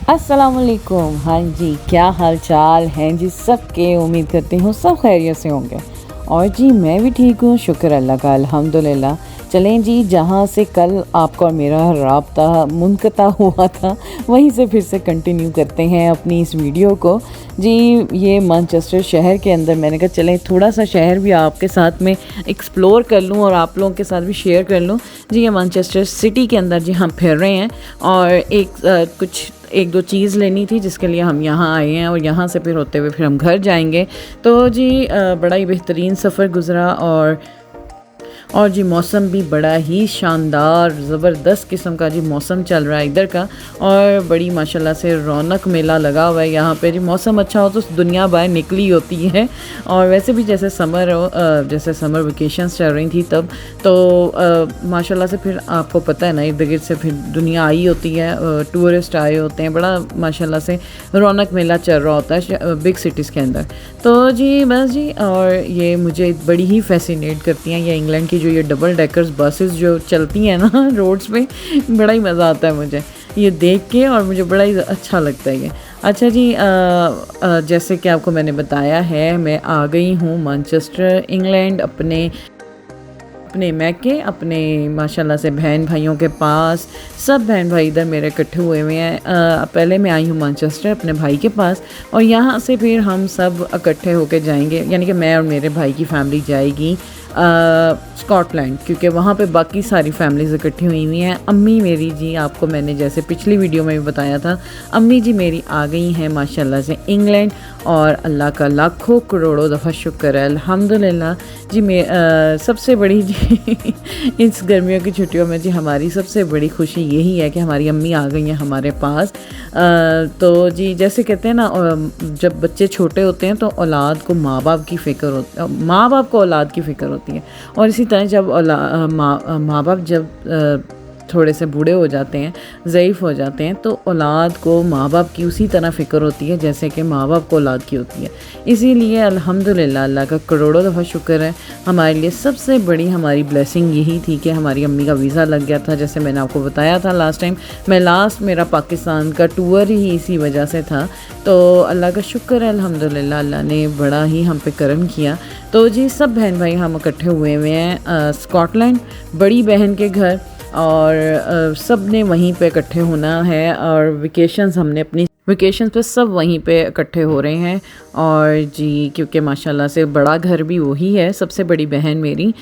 अस्सलामुअलैकुम। हाँ जी, क्या हाल चाल हैं जी सबके। उम्मीद करती हूँ सब खैरियत से होंगे। और जी मैं भी ठीक हूँ, शुक्र अल्लाह का, अल्हम्दुलिल्लाह। चलें जी, जहाँ से कल आपका और मेरा राब्ता मुनक़ता हुआ था, वहीं से फिर से कंटिन्यू करते हैं अपनी इस वीडियो को। जी ये मैनचेस्टर शहर के अंदर, मैंने कहा चलें थोड़ा सा शहर भी आपके साथ में एक्सप्लोर कर लूँ और आप लोगों के साथ भी शेयर कर लूँ। जी ये मैनचेस्टर सिटी के अंदर जी हम फिर रहे हैं और कुछ एक दो चीज़ लेनी थी जिसके लिए हम यहाँ आए हैं और यहाँ से फिर होते हुए फिर हम घर जाएंगे। तो जी बड़ा ही बेहतरीन सफ़र गुज़रा और जी मौसम भी बड़ा ही शानदार ज़बरदस्त किस्म का जी मौसम चल रहा है इधर का। और बड़ी माशाल्लाह से रौनक मेला लगा हुआ है यहाँ पे। जी मौसम अच्छा हो तो दुनिया बाहर निकली होती है। और वैसे भी जैसे जैसे समर वेकेशंस चल रही थी तब तो माशाल्लाह से फिर आपको पता है ना, इर्द गिर्द से फिर दुनिया आई होती है, टूरिस्ट आए होते हैं, बड़ा माशाल्लाह से रौनक मेला चल रहा होता है बिग सिटीज़ के अंदर। तो जी बस जी, और ये मुझे बड़ी ही फैसिनेट करती हैं ये इंग्लैंड की जो ये डबल डेकर्स बसेस जो चलती हैं ना रोड्स पे, बड़ा ही मज़ा आता है मुझे ये देख के और मुझे बड़ा ही अच्छा लगता है ये। अच्छा जी, जैसे कि आपको मैंने बताया है, मैं आ गई हूँ मैनचेस्टर इंग्लैंड अपने मैके, अपने माशाल्लाह से बहन भाइयों के पास। सब बहन भाई इधर मेरे इकट्ठे हुए हुए हैं। पहले मैं आई हूँ मैनचेस्टर अपने भाई के पास और यहाँ से फिर हम सब इकट्ठे होके जाएंगे, यानी कि मैं और मेरे भाई की फैमिली जाएगी स्कॉटलैंड, क्योंकि वहाँ पे बाकी सारी फैमिलीज़ इकट्ठी हुई हुई हैं। अम्मी मेरी जी, आपको मैंने जैसे पिछली वीडियो में भी बताया था, अम्मी जी मेरी आ गई हैं माशाल्लाह से इंग्लैंड। और अल्लाह का लाखों करोड़ों दफ़ा शुक्र है अल्हम्दुलिल्लाह। जी मैं सबसे बड़ी जी इस गर्मियों की छुट्टियों में जी हमारी सबसे बड़ी खुशी यही है कि हमारी अम्मी आ गई हैं हमारे पास। तो जी जैसे कहते हैं ना, जब बच्चे छोटे होते हैं तो औलाद को माँ बाप की फ़िक्र होती है, माँ बाप को औलाद की फ़िक्र होती है। और इसी तरह जब माँ बाप जब थोड़े से बूढ़े हो जाते हैं, ज़ईफ़ हो जाते हैं, तो औलाद को माँ बाप की उसी तरह फ़िक्र होती है जैसे कि माँ बाप को औलाद की होती है। इसीलिए अल्हम्दुलिल्लाह अल्लाह का करोड़ों दफ़ा शुक्र है। हमारे लिए सबसे बड़ी हमारी ब्लेसिंग यही थी कि हमारी अम्मी का वीज़ा लग गया था, जैसे मैंने आपको बताया था लास्ट टाइम। मेरा पाकिस्तान का टूर ही इसी वजह से था। तो अल्लाह का शुक्र है अल्हम्दुलिल्लाह, अल्लाह ने बड़ा ही हम पे करम किया। तो जी सब बहन भाई हम इकट्ठे हुए हुए हैं स्कॉटलैंड, बड़ी बहन के घर। और सब ने वहीं पे इकट्ठे होना है और वेकेशंस पे सब वहीं पे इकट्ठे हो रहे हैं। और जी क्योंकि माशाल्लाह से बड़ा घर भी वही है, सबसे बड़ी बहन मेरी।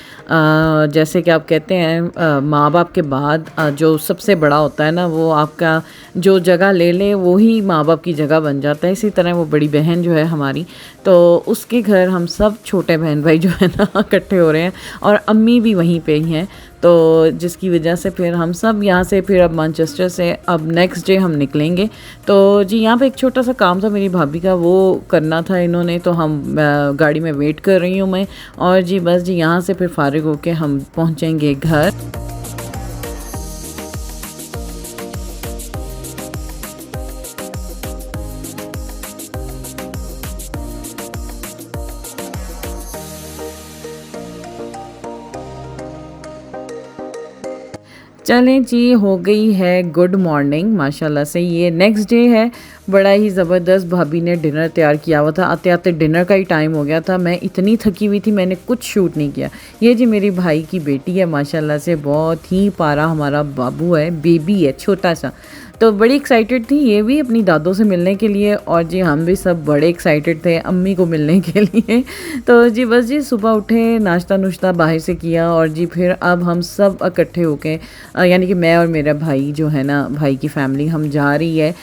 जैसे कि आप कहते हैं माँ बाप के बाद जो सबसे बड़ा होता है ना, वो आपका जो जगह ले ले वही माँ बाप की जगह बन जाता है। इसी तरह वो बड़ी बहन जो है हमारी, तो उसके घर हम सब छोटे बहन भाई जो है ना इकट्ठे हो रहे हैं और अम्मी भी वहीं पे ही हैं। तो जिसकी वजह से फिर हम सब यहाँ से फिर अब मैनचेस्टर से अब नेक्स्ट डे हम निकलेंगे। तो जी यहाँ पे एक छोटा सा काम था मेरी भाभी का, वो करना था इन्होंने, तो हम गाड़ी में वेट कर रही हूँ मैं। और जी बस जी यहाँ से फिर फारिग होके हम पहुँचेंगे घर। चलें जी, हो गई है गुड मॉर्निंग माशाल्लाह से। ये नेक्स्ट डे है, बड़ा ही ज़बरदस्त भाभी ने डिनर तैयार किया हुआ था। आते आते डिनर का ही टाइम हो गया था, मैं इतनी थकी हुई थी मैंने कुछ शूट नहीं किया। ये जी मेरी भाई की बेटी है माशाल्लाह से, बहुत ही प्यारा हमारा बाबू है, बेबी है छोटा सा। तो बड़ी एक्साइटेड थी ये भी अपनी दादों से मिलने के लिए और जी हम भी सब बड़े एक्साइटेड थे अम्मी को मिलने के लिए। तो जी बस जी सुबह उठे, नाश्ता नुश्ता बाहर से किया और जी फिर अब हम सब इकट्ठे होके, यानी कि मैं और मेरा भाई जो है ना, भाई की फैमिली हम जा रही है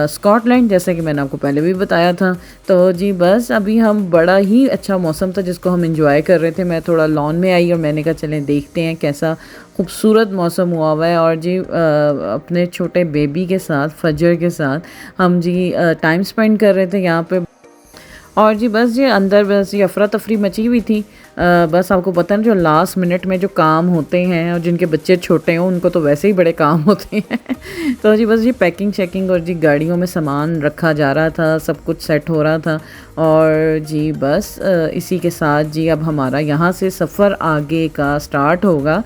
स्कॉटलैंड, जैसे कि मैंने आपको पहले भी बताया था। तो जी बस अभी हम, बड़ा ही अच्छा मौसम था जिसको हम इंजॉय कर रहे थे। मैं थोड़ा लॉन में आई और मैंने कहा चलें देखते हैं कैसा खूबसूरत मौसम हुआ हुआ है। और जी अपने छोटे बेबी के साथ, फजर के साथ हम जी टाइम स्पेंड कर रहे थे यहाँ पे। और जी बस जी अंदर बस ये अफरा तफरी मची हुई थी। बस आपको पता है ना, जो लास्ट मिनट में जो काम होते हैं और जिनके बच्चे छोटे हों उनको तो वैसे ही बड़े काम होते हैं। तो जी बस जी पैकिंग शैकिंग और जी गाड़ियों में सामान रखा जा रहा था, सब कुछ सेट हो रहा था। और जी बस इसी के साथ जी अब हमारा यहाँ से सफ़र आगे का स्टार्ट होगा।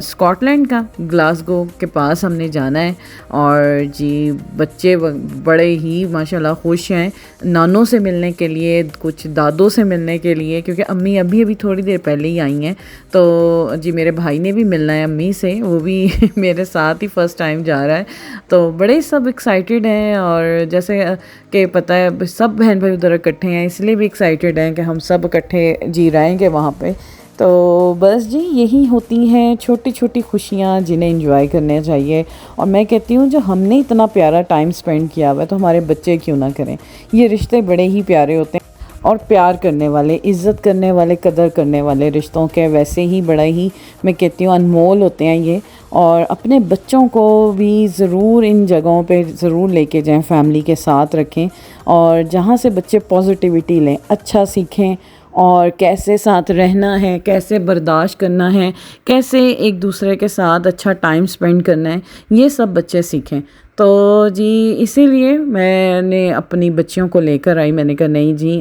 स्कॉटलैंड का ग्लासगो के पास हमने जाना है। और जी बच्चे बड़े ही माशाल्लाह खुश हैं नानों से मिलने के लिए, कुछ दादों से मिलने के लिए, क्योंकि अम्मी अभी थोड़ी देर पहले ही आई हैं। तो जी मेरे भाई ने भी मिलना है अम्मी से, वो भी मेरे साथ ही फ़र्स्ट टाइम जा रहा है। तो बड़े सब एक्साइटेड हैं, और जैसे कि पता है सब बहन भाई उधर इकट्ठे हैं, इसलिए भी एक्साइटेड हैं कि हम सब इकट्ठे जी रहेंगे वहाँ पे। तो बस जी यही होती हैं छोटी छोटी खुशियाँ जिन्हें एंजॉय करने चाहिए। और मैं कहती हूँ जो हमने इतना प्यारा टाइम स्पेंड किया हुआ है तो हमारे बच्चे क्यों ना करें। ये रिश्ते बड़े ही प्यारे होते हैं, और प्यार करने वाले, इज़्ज़त करने वाले, कदर करने वाले रिश्तों के वैसे ही बड़ा ही मैं कहती हूँ अनमोल होते हैं ये। और अपने बच्चों को भी ज़रूर इन जगहों पे ज़रूर लेके जाएं, फैमिली के साथ रखें, और जहाँ से बच्चे पॉजिटिविटी लें, अच्छा सीखें, और कैसे साथ रहना है, कैसे बर्दाश्त करना है, कैसे एक दूसरे के साथ अच्छा टाइम स्पेंड करना है, ये सब बच्चे सीखें। तो जी इसीलिए मैंने अपनी बच्चियों को लेकर आई। मैंने कहा नहीं जी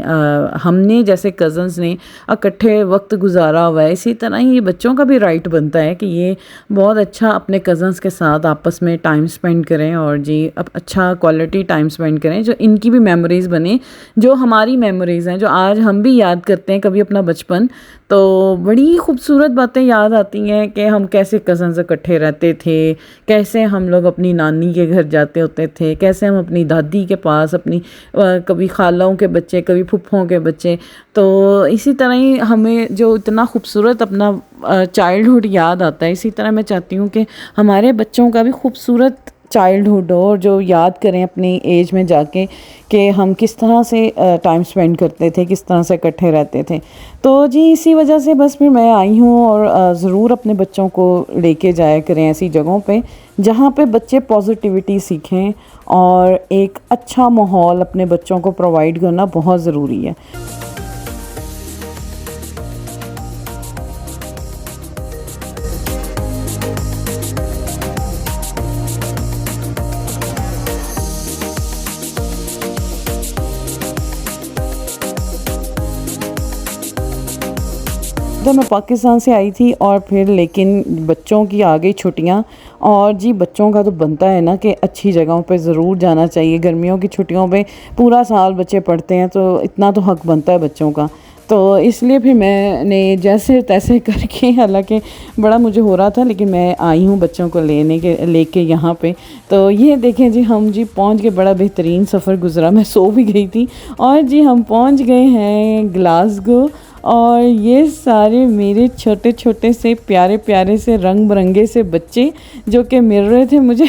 हमने जैसे कज़न्स ने इकट्ठे वक्त गुजारा हुआ है, इसी तरह ही ये बच्चों का भी राइट बनता है कि ये बहुत अच्छा अपने कज़न्स के साथ आपस में टाइम स्पेंड करें, और जी अब अच्छा क्वालिटी टाइम स्पेंड करें, जो इनकी भी मेमोरीज़ बने, जो हमारी मेमोरीज़ हैं, जो आज हम भी याद करते हैं कभी अपना बचपन। तो बड़ी खूबसूरत बातें याद आती हैं कि हम कैसे कज़न्स इकट्ठे रहते थे, कैसे हम लोग अपनी नानी के घर जाते होते थे, कैसे हम अपनी दादी के पास, अपनी कभी खालाओं के बच्चे, कभी फुफ्फों के बच्चे। तो इसी तरह ही हमें जो इतना खूबसूरत अपना चाइल्डहुड याद आता है, इसी तरह मैं चाहती हूँ कि हमारे बच्चों का भी खूबसूरत चाइल्डहुड हो, जो याद करें अपनी एज में जाके कि हम किस तरह से टाइम स्पेंड करते थे, किस तरह से इकट्ठे रहते थे। तो जी इसी वजह से बस फिर मैं आई हूँ, और ज़रूर अपने बच्चों को लेके जाया करें ऐसी जगहों पे जहाँ पे बच्चे पॉजिटिविटी सीखें, और एक अच्छा माहौल अपने बच्चों को प्रोवाइड करना बहुत ज़रूरी है। तो मैं पाकिस्तान से आई थी, और फिर लेकिन बच्चों की आ गई छुट्टियाँ, और जी बच्चों का तो बनता है ना कि अच्छी जगहों पे ज़रूर जाना चाहिए। गर्मियों की छुट्टियों पे पूरा साल बच्चे पढ़ते हैं, तो इतना तो हक बनता है बच्चों का। तो इसलिए फिर मैंने जैसे तैसे करके, हालांकि बड़ा मुझे हो रहा था, लेकिन मैं आई हूँ बच्चों को लेके यहाँ पे। तो ये देखें जी हम जी पहुँच गए, बड़ा बेहतरीन सफ़र गुज़रा, मैं सो भी गई थी, और जी हम पहुँच गए हैं ग्लासगो। और ये सारे मेरे छोटे छोटे से प्यारे प्यारे से रंग बिरंगे से बच्चे जो कि मिल रहे थे मुझे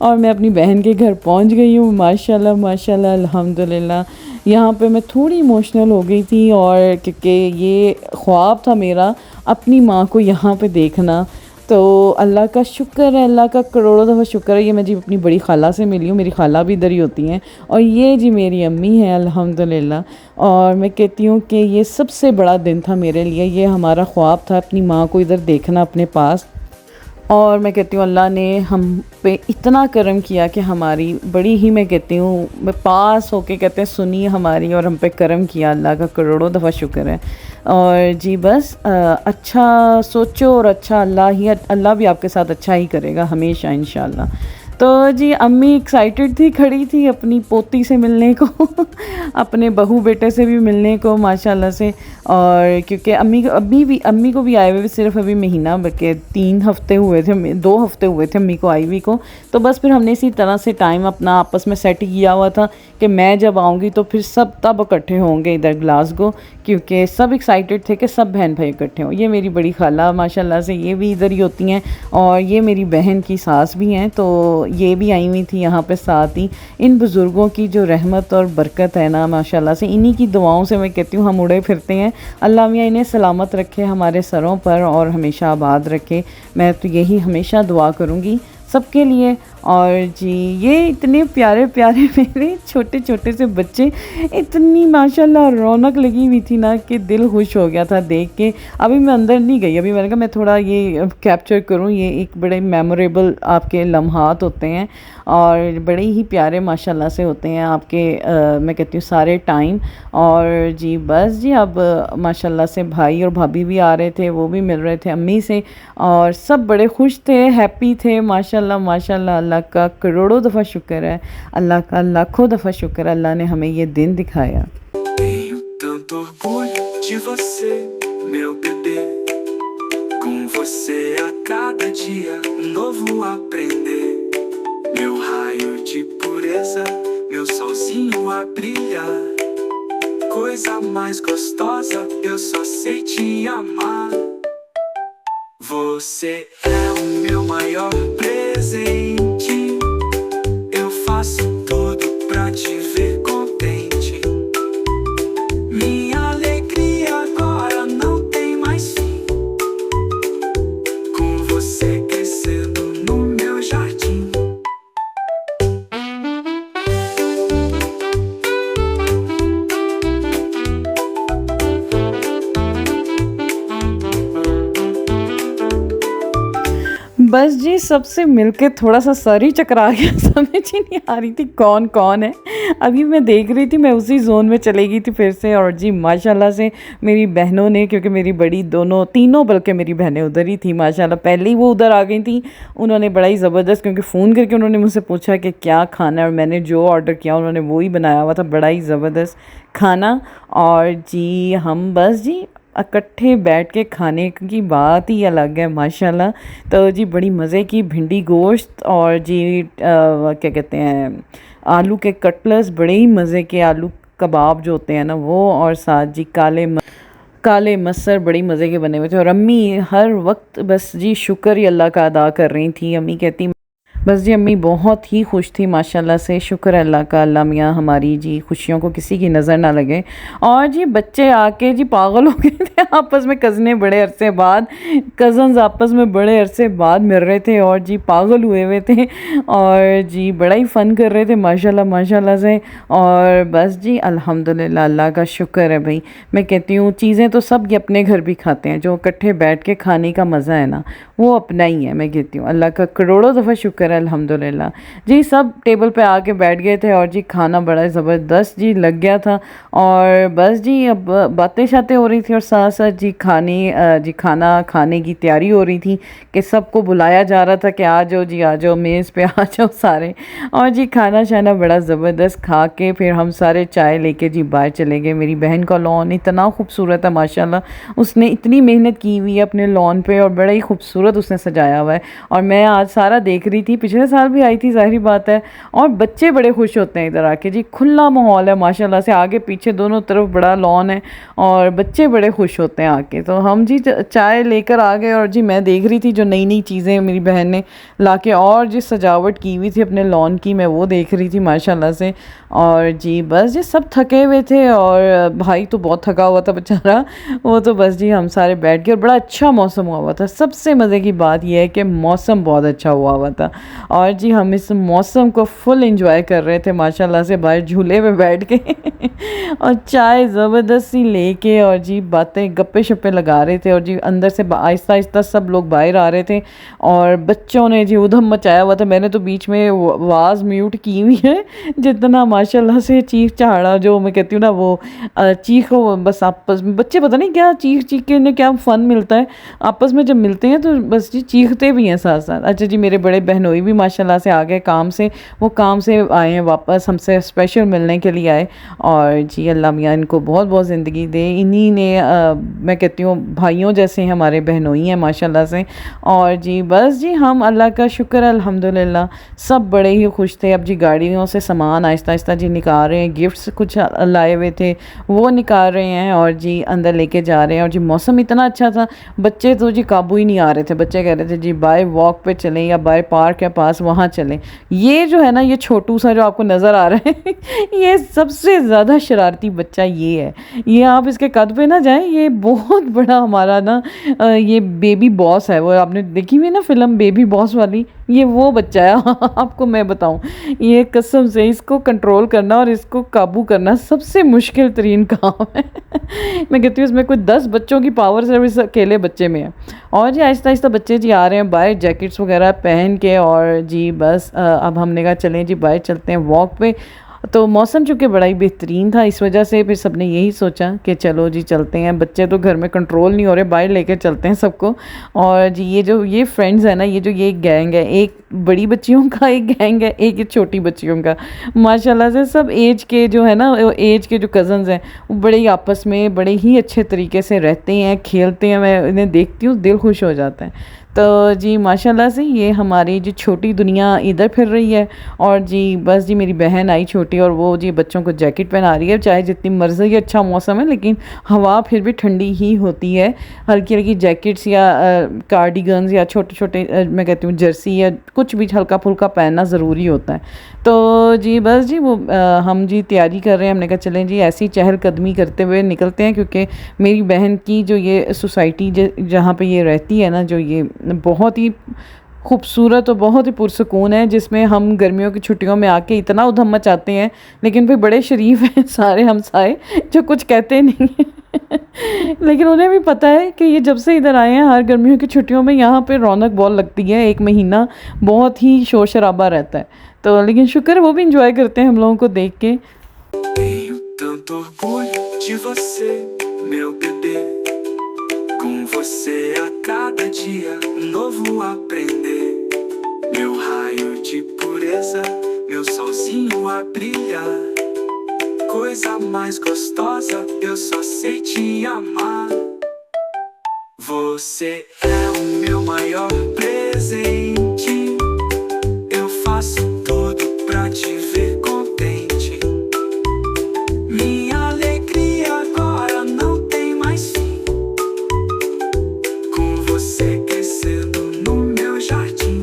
और मैं अपनी बहन के घर पहुंच गई हूँ। माशाल्लाह माशाल्लाह अल्हम्दुलिल्लाह। यहाँ पे मैं थोड़ी इमोशनल हो गई थी, और क्योंकि ये ख्वाब था मेरा अपनी माँ को यहाँ पे देखना। तो अल्लाह का शुक्र है, अल्लाह का करोड़ों दफ़ा शुक्र है, ये मैं जी अपनी बड़ी खाला से मिली हूँ। मेरी खाला भी इधर ही होती हैं, और ये जी मेरी अम्मी हैं अल्हम्दुलिल्लाह। और मैं कहती हूँ कि ये सबसे बड़ा दिन था मेरे लिए, ये हमारा ख्वाब था अपनी माँ को इधर देखना अपने पास। और मैं कहती हूँ अल्लाह ने हम पे इतना करम किया कि हमारी बड़ी ही, मैं कहती हूँ मैं पास होके कहते हैं सुनी हमारी, और हम पे करम किया, अल्लाह का करोड़ों दफ़ा शुक्र है। और जी बस अच्छा सोचो, और अच्छा अल्लाह भी आपके साथ अच्छा ही करेगा हमेशा इंशाल्लाह। तो जी अम्मी एक्साइटेड थी, खड़ी थी अपनी पोती से मिलने को अपने बहू बेटे से भी मिलने को माशाल्लाह से। और क्योंकि अम्मी को भी आए हुए सिर्फ अभी महीना, बल्कि 3 हफ्ते हुए थे, 2 हफ्ते हुए थे अम्मी को आई हुई को। तो बस फिर हमने इसी तरह से टाइम अपना आपस में सेट किया हुआ था कि मैं जब आऊँगी तो फिर सब तब इकट्ठे होंगे इधर ग्लासगो, क्योंकि सब एक्साइटेड थे कि सब बहन भाई इकट्ठे हों। ये मेरी बड़ी खाला माशाल्लाह से, ये भी इधर ही होती हैं, और ये मेरी बहन की सास भी हैं, तो ये भी आई हुई थी यहाँ पे साथ ही। इन बुज़ुर्गों की जो रहमत और बरकत है ना माशाल्लाह से, इन्हीं की दुआओं से मैं कहती हूँ हम उड़े फिरते हैं। अल्लाह मियाँ इन्हें सलामत रखे हमारे सरों पर, और हमेशा आबाद रखे। मैं तो यही हमेशा दुआ करूँगी सबके लिए। और जी ये इतने प्यारे प्यारे मेरे छोटे छोटे से बच्चे, इतनी माशाल्लाह रौनक लगी हुई थी ना कि दिल खुश हो गया था देख के। अभी मैं अंदर नहीं गई, अभी मैंने कहा मैं थोड़ा ये कैप्चर करूँ, ये एक बड़े मेमोरेबल आपके लम्हात होते हैं और बड़े ही प्यारे माशाल्लाह से होते हैं आपके मैं कहती हूँ सारे टाइम। और जी बस जी अब माशाल्लाह से भाई और भाभी भी आ रहे थे, वो भी मिल रहे थे अम्मी से, और सब बड़े खुश थे, हैप्पी थे माशाल्लाह माशाल्लाह। अल्लाह का करोड़ों दफ़ा शुक्र है, अल्लाह का लाखों दफ़ा शुक्र, अल्लाह ने हमें ये दिन दिखाया। Tenho tanto orgulho de você, meu bebê. Com você a cada dia um novo aprender. Meu raio de pureza, meu solzinho a brilhar. Coisa mais gostosa, eu só sei te amar. Você é o meu maior presente. Eu faço tudo pra te ver contente. Minha alegria agora não tem mais fim. Com você crescendo no meu jardim. बस जी सबसे मिलके थोड़ा सा sir ही चकरा गया, समझ ही नहीं आ रही थी कौन कौन है। अभी मैं देख रही थी, मैं उसी जोन में चली गई थी फिर से। और जी माशाल्लाह से मेरी बहनों ने, क्योंकि मेरी बड़ी दोनों तीनों बल्कि मेरी बहनें उधर ही थी माशाल्लाह, पहले ही वो उधर आ गई थी। उन्होंने बड़ा ही ज़बरदस्त, क्योंकि फ़ोन करके उन्होंने मुझसे पूछा कि क्या खाना है, और मैंने जो ऑर्डर किया उन्होंने वो ही बनाया हुआ था, बड़ा ही ज़बरदस्त खाना। और जी हम बस जी इकट्ठे बैठ के खाने की बात ही अलग है माशाल्लाह। तो जी बड़ी मज़े की भिंडी गोश्त और जी क्या कहते हैं आलू के कटलेट्स, बड़े ही मज़े के आलू कबाब जो होते हैं ना वो, और साथ जी काले मसर बड़ी मज़े के बने हुए थे। और अम्मी हर वक्त बस जी शुक्र ही अल्लाह का अदा कर रही थी। अम्मी कहती बस जी अम्मी बहुत ही खुश थी माशाल्लाह से, शुक्र अल्लाह का, अल्लाह मियाँ हमारी जी खुशियों को किसी की नज़र ना लगे। और जी बच्चे आके जी पागल हो गए थे आपस में, कज़न्स आपस में बड़े अरसे बाद मिल रहे थे और जी पागल हुए हुए थे और जी बड़ा ही फ़न कर रहे थे माशाल्लाह माशाल्लाह से। और बस जी अल्हम्दुलिल्लाह, अल्लाह का शुक्र है भाई। मैं कहती हूँ चीज़ें तो सब ये अपने घर भी खाते हैं, जो इकट्ठे बैठ के खाने का मज़ा है ना वो अपना ही है। मैं कहती हूँ अल्लाह का करोड़ों दफ़ा शुक्र है अल्हम्दुलिल्लाह। जी सब टेबल पे आके बैठ गए थे और जी खाना बड़ा ज़बरदस्त जी लग गया था। और बस जी अब बातें शातें हो रही थी और साथ साथ जी खाना खाने की तैयारी हो रही थी कि सबको बुलाया जा रहा था कि आ जाओ जी, आ जाओ मेज़ पे आ जाओ सारे। और जी खाना शाना बड़ा ज़बरदस्त खा के फिर हम सारे चाय लेके जी बाहर चले गए। मेरी बहन का लॉन इतना खूबसूरत है माशाल्लाह, उसने इतनी मेहनत की हुई है अपने लॉन पे और बड़ा ही खूबसूरत उसने सजाया हुआ है। और मैं आज सारा देख रही थी, पिछले साल भी आई थी ज़ाहिर बात है। और बच्चे बड़े खुश होते हैं इधर आके, जी खुला माहौल है माशाल्लाह से, आगे पीछे दोनों तरफ बड़ा लॉन है और बच्चे बड़े खुश होते हैं आके। तो हम जी चाय लेकर आ गए और जी मैं देख रही थी जो नई नई चीज़ें मेरी बहन ने लाके और जी सजावट की हुई थी अपने लॉन की, मैं वो देख रही थी माशाल्लाह से। और जी बस जी सब थके हुए थे और भाई तो बहुत थका हुआ था बेचारा, वो तो बस जी हम सारे बैठ गए और बड़ा अच्छा मौसम हुआ था। सबसे मज़े की बात यह है कि मौसम बहुत अच्छा हुआ था और जी हम इस मौसम को फुल एंजॉय कर रहे थे माशाल्लाह से, बाहर झूले में बैठ के और चाय ज़बरदस्ती लेके और जी बातें गप्पे शप्पे लगा रहे थे। और जी अंदर से आहिस्ता आहिस्ता सब लोग बाहर आ रहे थे और बच्चों ने जी उधम मचाया हुआ था। मैंने तो बीच में आवाज़ म्यूट की हुई है, जितना माशाल्लाह से चीख चहाड़ा, जो मैं कहती हूँ ना वो चीखो बस आपस में, बच्चे पता नहीं क्या चीख चीख के इन्हें क्या फ़न मिलता है आपस में जब मिलते हैं तो बस जी चीखते भी हैं साथ साथ। अच्छा जी मेरे बड़े बहनोई भी माशाल्लाह से आ गए काम से, वो काम से आए हैं वापस, हमसे स्पेशल मिलने के लिए आए। और जी अल्लाह मियाँ इनको बहुत बहुत ज़िंदगी दे, इन्हीं ने मैं कहती हूँ भाइयों जैसे हैं हमारे बहनोई हैं माशाल्लाह से। और जी बस जी हम अल्लाह का शुक्र है अल्हम्दुलिल्लाह सब बड़े ही खुश थे। अब जी गाड़ियों से सामान आहिस्ता आहिस्ता जी निकाल रहे हैं, गिफ्ट्स कुछ लाए हुए थे वो निकाल रहे हैं और जी अंदर लेके जा रहे हैं। और जी मौसम इतना अच्छा था, बच्चे तो जी काबू ही नहीं आ रहे थे, बच्चे कह रहे थे जी बाहर वॉक पे चलें या बाहर पार्क के पास, वहाँ चलें। ये जो है ना, ये छोटू सा जो आपको नज़र आ रहा है ये सबसे ज़्यादा शरारती बच्चा ये है। ये आप इसके कद पे ना जाएं, ये बहुत बड़ा हमारा ना ये बेबी बॉस है। वो आपने देखी हुई ना फिल्म बेबी बॉस वाली, ये वो बच्चा है आपको मैं बताऊं, ये कसम से इसको कंट्रोल करना और इसको काबू करना सबसे मुश्किल तरीन काम है मैं कहती हूँ इसमें कोई 10 बच्चों की पावर सर्विस अकेले बच्चे में है। और जी आहिस्ता आहिस्ता बच्चे जी आ रहे हैं बाहर जैकेट्स वगैरह पहन के, और जी बस अब हमने कहा चलें जी बाहर चलते हैं वॉक पे। तो मौसम चूँकि बड़ा ही बेहतरीन था, इस वजह से फिर सबने यही सोचा कि चलो जी चलते हैं, बच्चे तो घर में कंट्रोल नहीं हो रहे, बाहर लेकर चलते हैं सबको। और जी ये फ्रेंड्स है ना, ये गैंग है, एक बड़ी बच्चियों का एक गैंग है, एक ये छोटी बच्चियों का। माशाल्लाह से सब एज के जो है ना, एज के जो कज़न्स हैं वो बड़े ही आपस में बड़े ही अच्छे तरीके से रहते हैं, खेलते हैं। मैं इन्हें देखती हूँ दिल खुश हो जाता है। तो जी माशाल्लाह से ये हमारी जो छोटी दुनिया इधर फिर रही है। और जी बस जी मेरी बहन आई छोटी, और वो जी बच्चों को जैकेट पहना रही है। चाहे जितनी मर्जी अच्छा मौसम है, लेकिन हवा फिर भी ठंडी ही होती है। हल्की हल्की जैकेट्स या कार्डिगन्स या छोटे छोटे मैं कहती हूँ जर्सी या कुछ भी हल्का फुल्का पहनना ज़रूरी होता है। तो जी बस जी वो हम जी तैयारी कर रहे हैं। हमने कहा चलें जी ऐसी चहलकदमी करते हुए निकलते हैं, क्योंकि मेरी बहन की जो ये सोसाइटी जहाँ पे ये रहती है ना, जो ये बहुत ही खूबसूरत और बहुत ही पुरसकून है, जिसमें हम गर्मियों की छुट्टियों में आके इतना उधम मचाते हैं, लेकिन फिर बड़े शरीफ हैं सारे हमसाए जो कुछ कहते नहीं हैं लेकिन उन्हें भी पता है कि ये जब से इधर आए हैं हर गर्मियों की छुट्टियों में यहाँ पे रौनक बहुत लगती है, 1 महीना बहुत ही शोर शराबा रहता है। तो लेकिन शुक्र है वो भी इंजॉय करते हैं हम लोगों को देख के। Tenho tanto orgulho de você, meu bebê. Com você a cada dia um novo aprender. Meu raio de pureza, meu solzinho a brilhar. Coisa mais gostosa, eu só sei te amar. Você é o meu maior presente. Eu faço tudo pra te ver contente. Minha alegria agora não tem mais fim. Com você crescendo no meu jardim.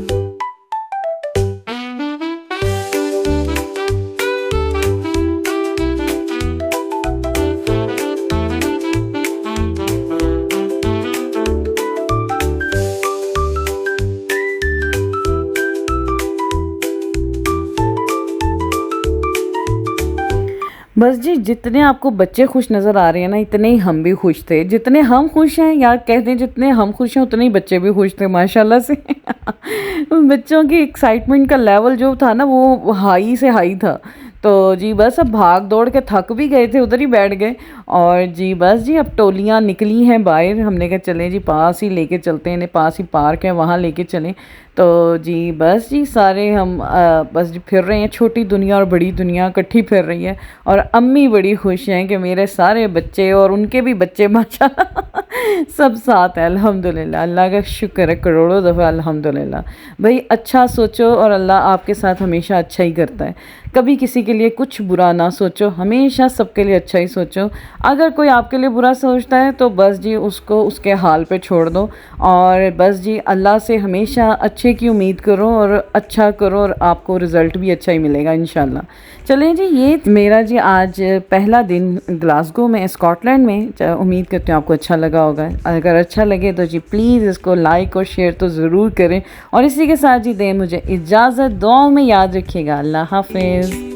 बस जी जितने आपको बच्चे खुश नज़र आ रहे हैं ना, इतने ही हम भी खुश थे। जितने हम खुश हैं यार, कहते हैं जितने हम खुश हैं उतने ही बच्चे भी खुश थे माशाल्लाह से बच्चों की एक्साइटमेंट का लेवल जो था ना, वो हाई से हाई था। तो जी बस अब भाग दौड़ के थक भी गए थे, उधर ही बैठ गए। और जी बस जी अब टोलियाँ निकली हैं बाहर। हमने कहा चलें जी पास ही लेके चलते हैं, इन्हें पास ही पार्क है वहाँ लेके चलें। तो जी बस जी सारे हम बस जी फिर रहे हैं, छोटी दुनिया और बड़ी दुनिया इकट्ठी फिर रही है। और अम्मी बड़ी खुश हैं कि मेरे सारे बच्चे और उनके भी बच्चे माशाल्लाह सब साथ हैं। अल्हम्दुलिल्लाह, अल्लाह का शुक्र है करोड़ों दफ़ा अल्हम्दुलिल्लाह। भाई अच्छा सोचो और अल्लाह आपके साथ हमेशा अच्छा ही करता है। कभी किसी के लिए कुछ बुरा ना सोचो, हमेशा सबके लिए अच्छा ही सोचो। अगर कोई आपके लिए बुरा सोचता है तो बस जी उसको उसके हाल पे छोड़ दो, और बस जी अल्लाह से हमेशा अच्छे की उम्मीद करो और अच्छा करो, और आपको रिज़ल्ट भी अच्छा ही मिलेगा इंशाल्लाह। चलें जी, ये मेरा जी आज पहला दिन ग्लासगो में, स्कॉटलैंड में। उम्मीद करती हूँ आपको अच्छा लगा होगा। अगर अच्छा लगे तो जी प्लीज़ इसको लाइक और शेयर तो ज़रूर करें। और इसी के साथ जी दें मुझे इजाज़त, दुआओं में याद रखिएगा। अल्लाह हाफ़िज़।